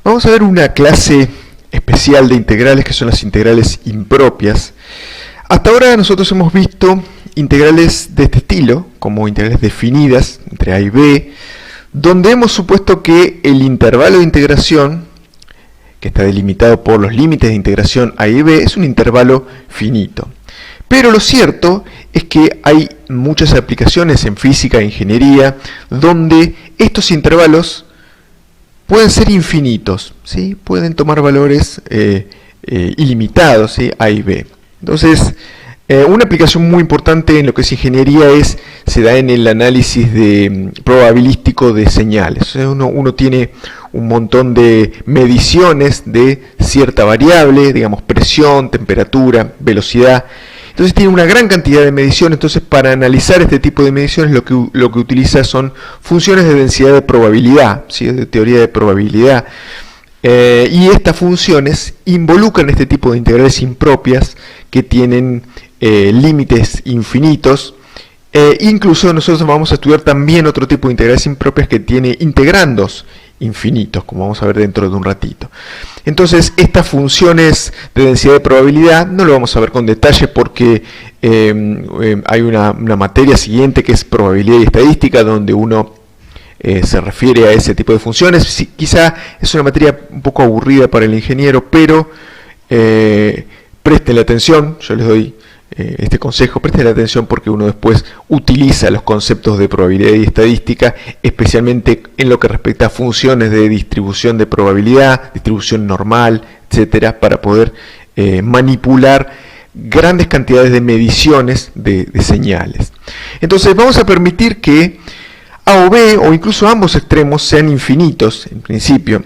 Vamos a ver una clase especial de integrales que son las integrales impropias. Hasta ahora nosotros hemos visto integrales de este estilo, como integrales definidas entre a y b, donde hemos supuesto que el intervalo de integración, que está delimitado por los límites de integración a y b, es un intervalo finito. Pero lo cierto es que hay muchas aplicaciones en física e ingeniería donde estos intervalos pueden ser infinitos, ¿sí? Pueden tomar valores ilimitados, ¿sí? A y b. Entonces, una aplicación muy importante en lo que es ingeniería se da en el análisis probabilístico de señales. O sea, uno tiene un montón de mediciones de cierta variable, digamos presión, temperatura, velocidad. Entonces tiene una gran cantidad de mediciones. Entonces, para analizar este tipo de mediciones lo que utiliza son funciones de densidad de probabilidad, ¿sí? De teoría de probabilidad. Y estas funciones involucran este tipo de integrales impropias que tienen límites infinitos. Incluso nosotros vamos a estudiar también otro tipo de integrales impropias que tiene integrandos infinitos, como vamos a ver dentro de un ratito. Entonces, estas funciones de densidad de probabilidad no lo vamos a ver con detalle porque hay una materia siguiente que es probabilidad y estadística, donde uno se refiere a ese tipo de funciones. Sí, quizá es una materia un poco aburrida para el ingeniero, pero prestenle atención. Yo les doy este consejo, prestenle atención porque uno después utiliza los conceptos de probabilidad y estadística, especialmente en lo que respecta a funciones de distribución de probabilidad, distribución normal, etcétera, para poder manipular grandes cantidades de mediciones de señales. Entonces vamos a permitir que A o B, o incluso ambos extremos, sean infinitos en principio.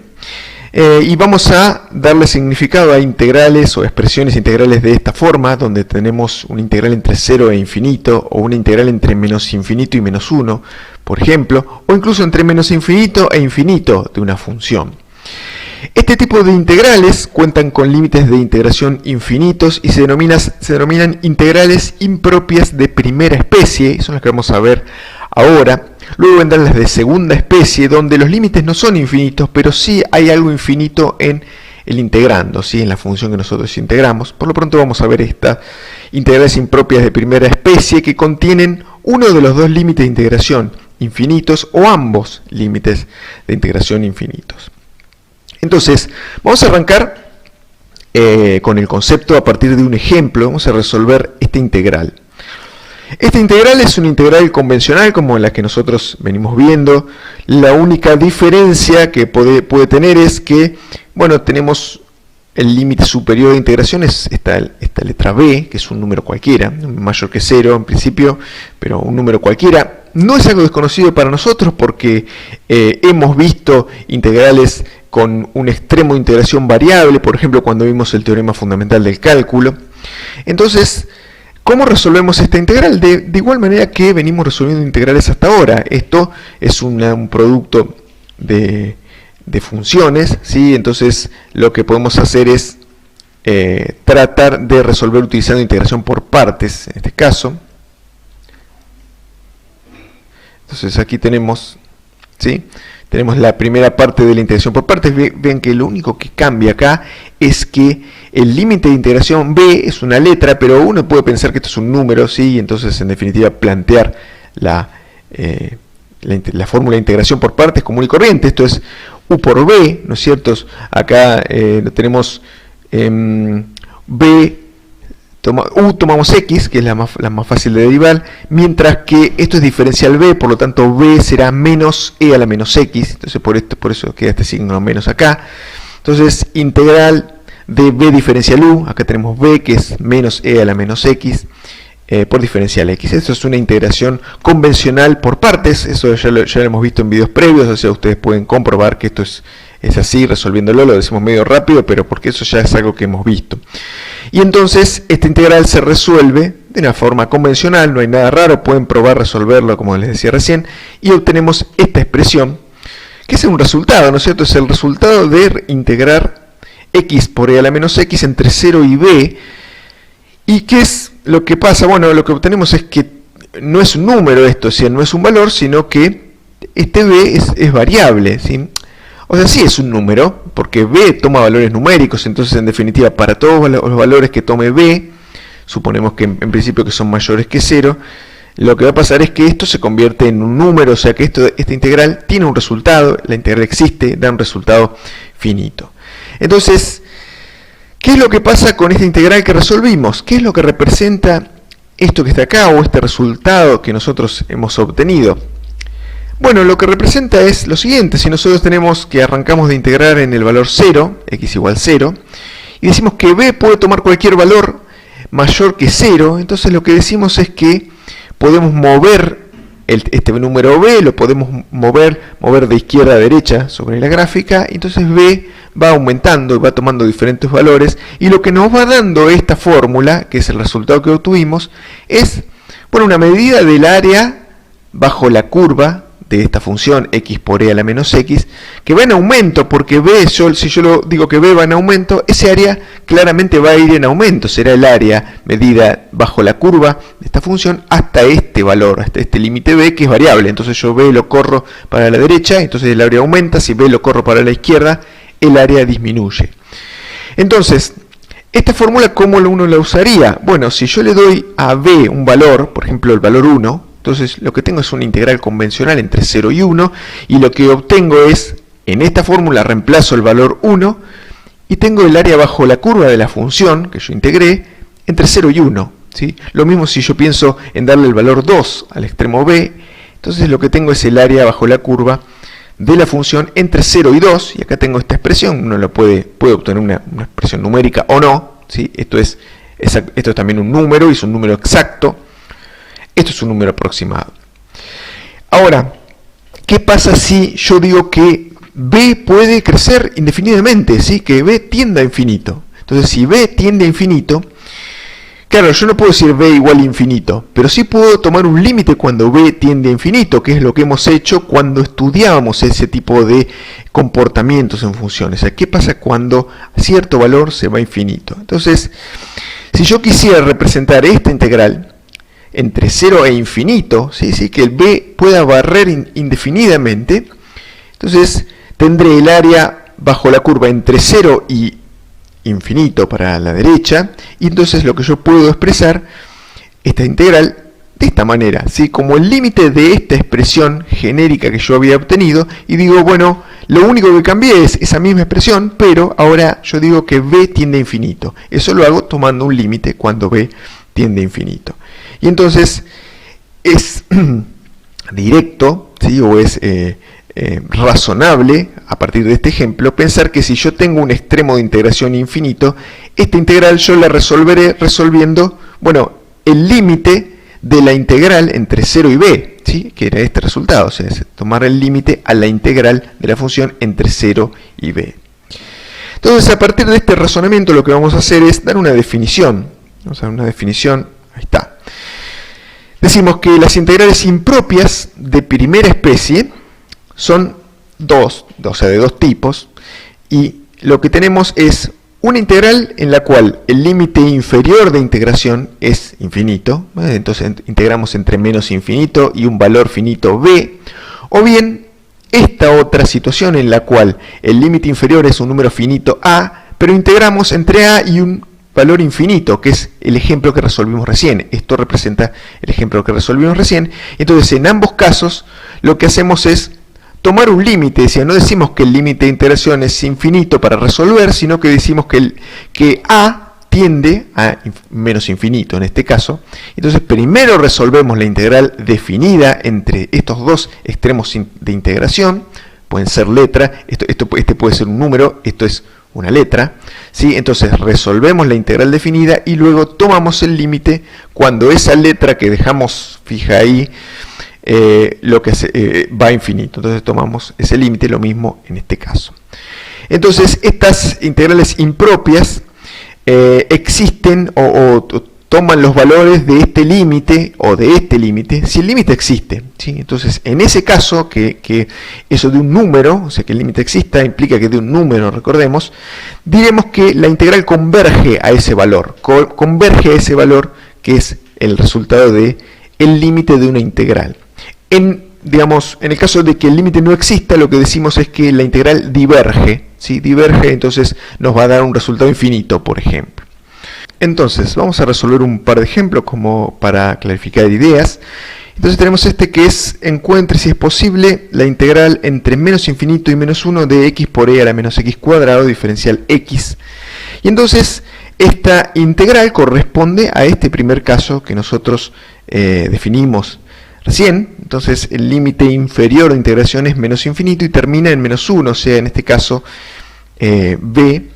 Y vamos a darle significado a integrales o expresiones integrales de esta forma, donde tenemos una integral entre 0 e infinito, o una integral entre menos infinito y menos 1, por ejemplo, o incluso entre menos infinito e infinito de una función. Este tipo de integrales cuentan con límites de integración infinitos y se denominan integrales impropias de primera especie, y son las que vamos a ver ahora. Luego vendrán las de segunda especie, donde los límites no son infinitos, pero sí hay algo infinito en el integrando, ¿sí? En la función que nosotros integramos. Por lo pronto vamos a ver estas integrales impropias de primera especie que contienen uno de los dos límites de integración infinitos o ambos límites de integración infinitos. Entonces, vamos a arrancar con el concepto a partir de un ejemplo. Vamos a resolver esta integral. Esta integral es una integral convencional como la que nosotros venimos viendo. La única diferencia que puede tener es que, bueno, tenemos el límite superior de integración, esta letra b, que es un número cualquiera, mayor que 0 en principio, pero un número cualquiera. No es algo desconocido para nosotros porque hemos visto integrales con un extremo de integración variable, por ejemplo, cuando vimos el teorema fundamental del cálculo. Entonces, ¿cómo resolvemos esta integral? De igual manera que venimos resolviendo integrales hasta ahora. Esto es un producto de funciones, ¿sí? Entonces lo que podemos hacer es tratar de resolver utilizando integración por partes, en este caso. Entonces aquí tenemos, ¿sí? Tenemos la primera parte de la integración por partes. Ven que lo único que cambia acá es que el límite de integración b es una letra, pero uno puede pensar que esto es un número, ¿sí? Entonces, en definitiva, plantear la fórmula de integración por partes común y corriente. Esto es u por b, ¿no es cierto? Acá tenemos b, u tomamos x, que es la más fácil de derivar, mientras que esto es diferencial b, por lo tanto b será menos e a la menos x. Entonces, por eso queda este signo menos acá. Entonces, integral de b diferencial u, acá tenemos b, que es menos e a la menos x, por diferencial x. Esto es una integración convencional por partes. Eso ya lo hemos visto en videos previos, o sea, ustedes pueden comprobar que esto es así, resolviéndolo. Lo decimos medio rápido, pero porque eso ya es algo que hemos visto. Y entonces, esta integral se resuelve de una forma convencional, no hay nada raro, pueden probar resolverlo, como les decía recién, y obtenemos esta expresión, que es un resultado, ¿no es cierto? Es el resultado de integrar x por e a la menos x entre 0 y b. ¿Y qué es lo que pasa? Bueno, lo que obtenemos es que no es un número esto, o sea, no es un valor, sino que este b es variable, ¿sí? O sea, sí es un número, porque b toma valores numéricos, entonces en definitiva para todos los valores que tome b, suponemos que en principio que son mayores que 0, lo que va a pasar es que esto se convierte en un número, o sea que esta integral tiene un resultado, la integral existe, da un resultado finito. Entonces, ¿qué es lo que pasa con esta integral que resolvimos? ¿Qué es lo que representa esto que está acá o este resultado que nosotros hemos obtenido? Bueno, lo que representa es lo siguiente: si nosotros tenemos que arrancamos de integrar en el valor 0, x igual 0, y decimos que b puede tomar cualquier valor mayor que 0, entonces lo que decimos es que podemos mover este número b, lo podemos mover de izquierda a derecha sobre la gráfica, y entonces b va aumentando y va tomando diferentes valores, y lo que nos va dando esta fórmula, que es el resultado que obtuvimos, es, bueno, una medida del área bajo la curva de esta función x por e a la menos x, que va en aumento, porque b, si yo lo digo que b va en aumento, ese área claramente va a ir en aumento, será el área medida bajo la curva de esta función hasta este valor, hasta este límite b, que es variable. Entonces yo b lo corro para la derecha, entonces el área aumenta; si b lo corro para la izquierda, el área disminuye. Entonces, esta fórmula, ¿cómo uno la usaría? Bueno, si yo le doy a b un valor, por ejemplo el valor 1, entonces lo que tengo es una integral convencional entre 0 y 1, y lo que obtengo es, en esta fórmula reemplazo el valor 1, y tengo el área bajo la curva de la función que yo integré entre 0 y 1. ¿Sí? Lo mismo si yo pienso en darle el valor 2 al extremo b, entonces lo que tengo es el área bajo la curva de la función entre 0 y 2, y acá tengo esta expresión. Uno la puede obtener una expresión numérica o no, ¿sí? Esto es también un número, y es un número exacto. Esto es un número aproximado. Ahora, ¿qué pasa si yo digo que b puede crecer indefinidamente? ¿Sí? Que b tiende a infinito. Entonces, si b tiende a infinito, claro, yo no puedo decir b igual a infinito, pero sí puedo tomar un límite cuando b tiende a infinito, que es lo que hemos hecho cuando estudiábamos ese tipo de comportamientos en funciones. O sea, ¿qué pasa cuando cierto valor se va a infinito? Entonces, si yo quisiera representar esta integral entre 0 e infinito, ¿sí? Que el b pueda barrer indefinidamente, entonces tendré el área bajo la curva entre 0 y infinito para la derecha, y entonces lo que yo puedo expresar esta integral de esta manera, ¿sí? Como el límite de esta expresión genérica que yo había obtenido, y digo, bueno, lo único que cambié es esa misma expresión, pero ahora yo digo que b tiende a infinito. Eso lo hago tomando un límite cuando b tiende a infinito. Y entonces es directo, ¿sí? O es razonable, a partir de este ejemplo, pensar que si yo tengo un extremo de integración infinito, esta integral yo la resolveré resolviendo, bueno, el límite de la integral entre 0 y b, ¿sí? Que era este resultado, o sea, es tomar el límite a la integral de la función entre 0 y b. Entonces, a partir de este razonamiento, lo que vamos a hacer es dar una definición. Vamos a dar una definición, ahí está. Decimos que las integrales impropias de primera especie son dos, o sea, de dos tipos, y lo que tenemos es una integral en la cual el límite inferior de integración es infinito, ¿vale? Entonces integramos entre menos infinito y un valor finito b, o bien esta otra situación en la cual el límite inferior es un número finito a, pero integramos entre a y un valor infinito, que es el ejemplo que resolvimos recién. Esto representa el ejemplo que resolvimos recién. Entonces, en ambos casos, lo que hacemos es tomar un límite. O sea, no decimos que el límite de integración es infinito para resolver, sino que decimos que a tiende a menos infinito, en este caso. Entonces, primero resolvemos la integral definida entre estos dos extremos de integración. Pueden ser letra, este puede ser un número, esto es una letra, ¿sí? Entonces resolvemos la integral definida y luego tomamos el límite cuando esa letra que dejamos fija ahí va a infinito. Entonces tomamos ese límite, lo mismo en este caso. Entonces estas integrales impropias existen o toman los valores de este límite o de este límite, si el límite existe, ¿sí? Entonces, en ese caso, que eso de un número, o sea, que el límite exista, implica que de un número, recordemos, diremos que la integral converge a ese valor, converge a ese valor que es el resultado de el límite de una integral. En digamos, en el caso de que el límite no exista, lo que decimos es que la integral diverge, ¿sí? Diverge, entonces nos va a dar un resultado infinito, por ejemplo. Entonces, vamos a resolver un par de ejemplos como para clarificar ideas. Entonces tenemos este que es, encuentre si es posible la integral entre menos infinito y menos 1 de x por e a la menos x cuadrado diferencial x. Y entonces esta integral corresponde a este primer caso que nosotros definimos recién. Entonces el límite inferior de integración es menos infinito y termina en menos 1, o sea, en este caso b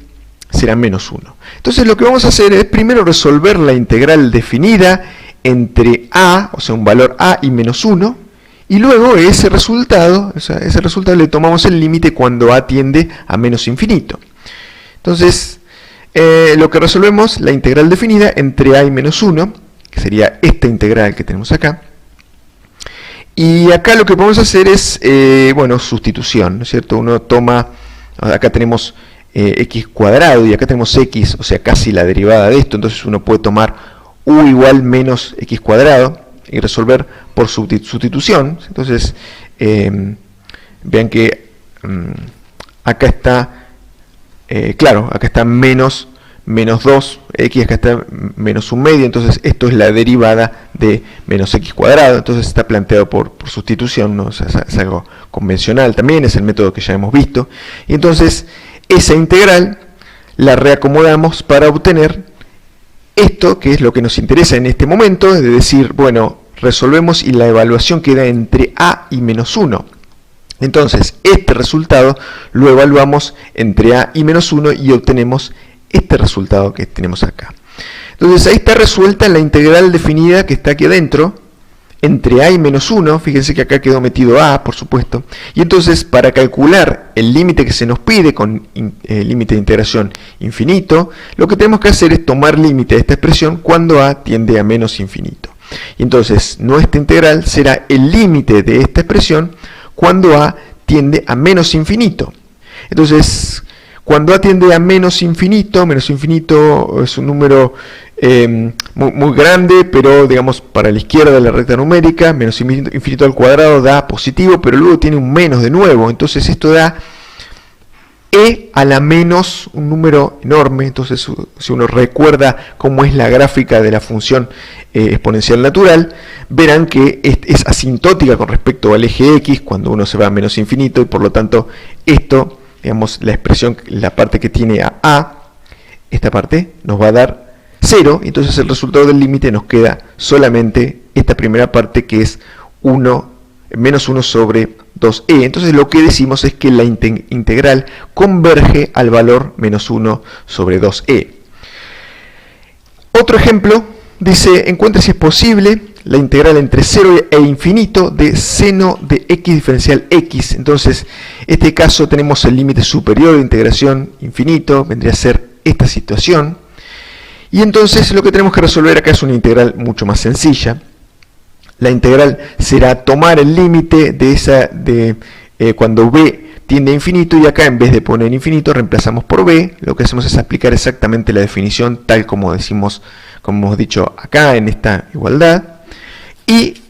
será menos 1. Entonces lo que vamos a hacer es primero resolver la integral definida entre a, o sea, un valor a y menos 1, y luego ese resultado, le tomamos el límite cuando a tiende a menos infinito. Entonces, lo que resolvemos, la integral definida entre a y menos 1, que sería esta integral que tenemos acá, y acá lo que podemos hacer es, bueno, sustitución, ¿no es cierto? Uno toma, acá tenemos x cuadrado y acá tenemos x, o sea, casi la derivada de esto, entonces uno puede tomar u igual menos x cuadrado y resolver por sustitución. Entonces, vean que acá está, claro, acá está menos 2, x, acá está menos 1 medio, entonces esto es la derivada de menos x cuadrado, entonces está planteado por sustitución, ¿no? O sea, es algo convencional también, es el método que ya hemos visto, y entonces esa integral la reacomodamos para obtener esto, que es lo que nos interesa en este momento, es decir, bueno, resolvemos y la evaluación queda entre a y menos 1. Entonces, este resultado lo evaluamos entre a y menos 1 y obtenemos este resultado que tenemos acá. Entonces, ahí está resuelta la integral definida que está aquí adentro, entre a y menos 1, fíjense que acá quedó metido a, por supuesto, y entonces para calcular el límite que se nos pide con límite de integración infinito, lo que tenemos que hacer es tomar límite de esta expresión cuando a tiende a menos infinito. Y entonces nuestra integral será el límite de esta expresión cuando a tiende a menos infinito. Entonces, cuando a tiende a menos infinito es un número muy grande, pero digamos para la izquierda de la recta numérica, menos infinito al cuadrado da positivo, pero luego tiene un menos de nuevo, entonces esto da e a la menos, un número enorme. Entonces si uno recuerda cómo es la gráfica de la función exponencial natural, verán que es asintótica con respecto al eje x cuando uno se va a menos infinito, y por lo tanto esto, digamos, la expresión, la parte que tiene a, esta parte nos va a dar 0, entonces el resultado del límite nos queda solamente esta primera parte que es menos 1 sobre 2e. Entonces lo que decimos es que la integral converge al valor menos 1 sobre 2e. Otro ejemplo dice, encuentre si es posible la integral entre 0 e infinito de seno de x diferencial x. Entonces, en este caso tenemos el límite superior de integración infinito, vendría a ser esta situación. Y entonces lo que tenemos que resolver acá es una integral mucho más sencilla. La integral será tomar el límite de cuando b tiende a infinito, y acá en vez de poner infinito reemplazamos por b. Lo que hacemos es aplicar exactamente la definición tal como decimos, como hemos dicho acá en esta igualdad, y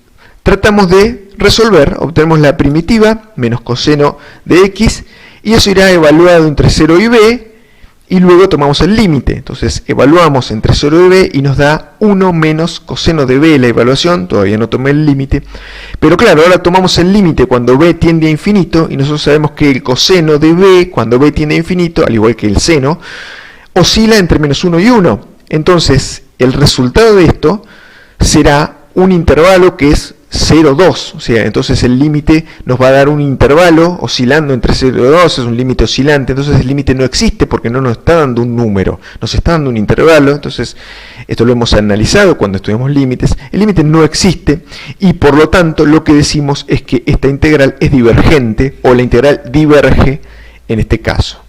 tratamos de resolver. Obtenemos la primitiva menos coseno de x, y eso irá evaluado entre 0 y b, y luego tomamos el límite. Entonces evaluamos entre 0 y b y nos da 1 menos coseno de b la evaluación. Todavía no tomé el límite, pero claro, ahora tomamos el límite cuando b tiende a infinito, y nosotros sabemos que el coseno de b cuando b tiende a infinito, al igual que el seno, oscila entre menos 1 y 1. Entonces el resultado de esto será un intervalo que es 0, 2, o sea, entonces el límite nos va a dar un intervalo oscilando entre 0 y 2, es un límite oscilante, entonces el límite no existe porque no nos está dando un número, nos está dando un intervalo. Entonces esto lo hemos analizado cuando estudiamos límites, el límite no existe, y por lo tanto lo que decimos es que esta integral es divergente, o la integral diverge en este caso.